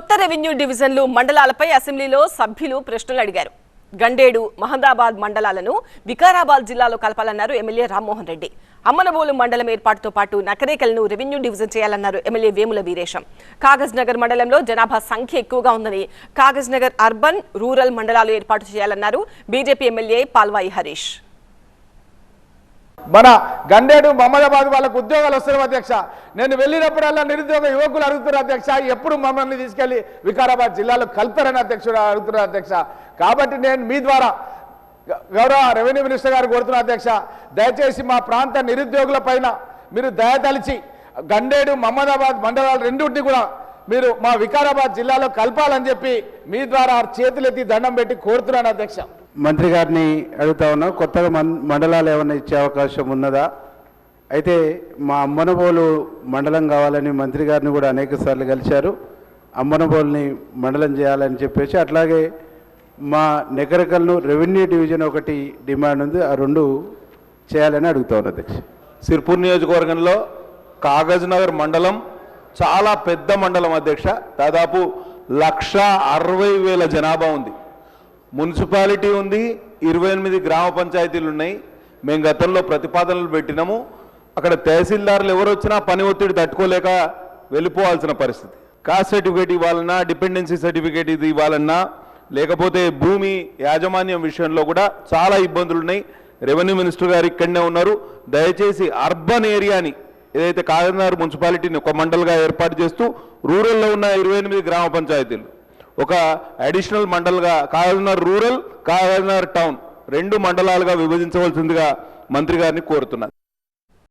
కొత్త రెవెన్యూ డివిజన్లు మండలాలపై అసెంబ్లీలో సభ్యులు ప్రశ్నలు అడిగారు. గండేడు, మహదాబాద్ మండలాలను వికారాబాద్ జిల్లాలో కలపాలన్నారు ఎమ్మెల్యే రామ్మోహన్ రెడ్డి. అమ్మనబోలు మండలం ఏర్పాటుతో పాటు నకరేకల్ను రెవెన్యూ డివిజన్ చేయాలన్నారు ఎమ్మెల్యే వేముల వీరేశం. కాగజ్ నగర్ మండలంలో జనాభా సంఖ్య ఎక్కువగా ఉందని కాగజ్ నగర్ అర్బన్, రూరల్ మండలాలు ఏర్పాటు చేయాలన్నారు బీజేపీ ఎమ్మెల్యే పాల్వాయి హరీష్. మన గండేడు, మహమ్మదాబాద్ వాళ్ళకు ఉద్యోగాలు వస్తారు అధ్యక్ష. నేను వెళ్ళినప్పుడల్లా నిరుద్యోగ యువకులు అడుగుతున్నారు అధ్యక్ష, ఎప్పుడు మమ్మల్ని తీసుకెళ్లి వికారాబాద్ జిల్లాలో కలుపుతారని అధ్యక్షుడు అడుగుతున్నారు అధ్యక్ష. కాబట్టి నేను మీ ద్వారా గౌరవ రెవెన్యూ మినిస్టర్ గారు కోరుతున్నా అధ్యక్ష, దయచేసి మా ప్రాంత నిరుద్యోగుల పైన మీరు దయతలిచి గండేడు, మహమ్మదాబాద్ మండలాలు రెండింటిని కూడా మీరు మా వికారాబాద్ జిల్లాలో కలపాలని చెప్పి మీ ద్వారా చేతులెత్తి దండం పెట్టి కోరుతున్నాను అధ్యక్ష. మంత్రి గారిని అడుగుతా ఉన్నాం, కొత్తగా మండలాలు ఏమైనా ఇచ్చే అవకాశం ఉన్నదా? అయితే మా అమ్మనబోలు మండలం కావాలని మంత్రి గారిని కూడా అనేక సార్లు కలిశారు. అమ్మనబోలుని మండలం చేయాలని చెప్పేసి, అట్లాగే మా నెకరకల్ను రెవెన్యూ డివిజన్ ఒకటి డిమాండ్ ఉంది, ఆ రెండు చేయాలని అడుగుతా ఉన్నారు అధ్యక్ష. సిర్పూర్ నియోజకవర్గంలో కాగజ్ నగర్ మండలం చాలా పెద్ద మండలం అధ్యక్ష. దాదాపు 1,60,000 జనాభా ఉంది. మున్సిపాలిటీ ఉంది, 28 గ్రామ పంచాయతీలు ఉన్నాయి. మేము గతంలో ప్రతిపాదనలు పెట్టినాము. అక్కడ తహసీల్దార్లు ఎవరు వచ్చినా పని ఒత్తిడి తట్టుకోలేక వెళ్ళిపోవాల్సిన పరిస్థితి. కాస్ట్ సర్టిఫికేట్ ఇవ్వాలన్నా, డిపెండెన్సీ సర్టిఫికేట్ ఇది ఇవ్వాలన్నా, లేకపోతే భూమి యాజమాన్యం విషయంలో కూడా చాలా ఇబ్బందులు ఉన్నాయి. రెవెన్యూ మినిస్టర్ గారు ఇక్కడనే ఉన్నారు. దయచేసి అర్బన్ ఏరియాని ఏదైతే కాగజ్నగర్ మున్సిపాలిటీని ఒక మండల్గా ఏర్పాటు చేస్తూ రూరల్లో ఉన్న 28 గ్రామ పంచాయతీలు ఒక అడిషనల్ మండల్గా కాగజ్నగర్ రూరల్, కాగజ్నగర్ టౌన్ 2 మండలాలుగా విభజించవలసిందిగా మంత్రి గారిని కోరుతున్నారు.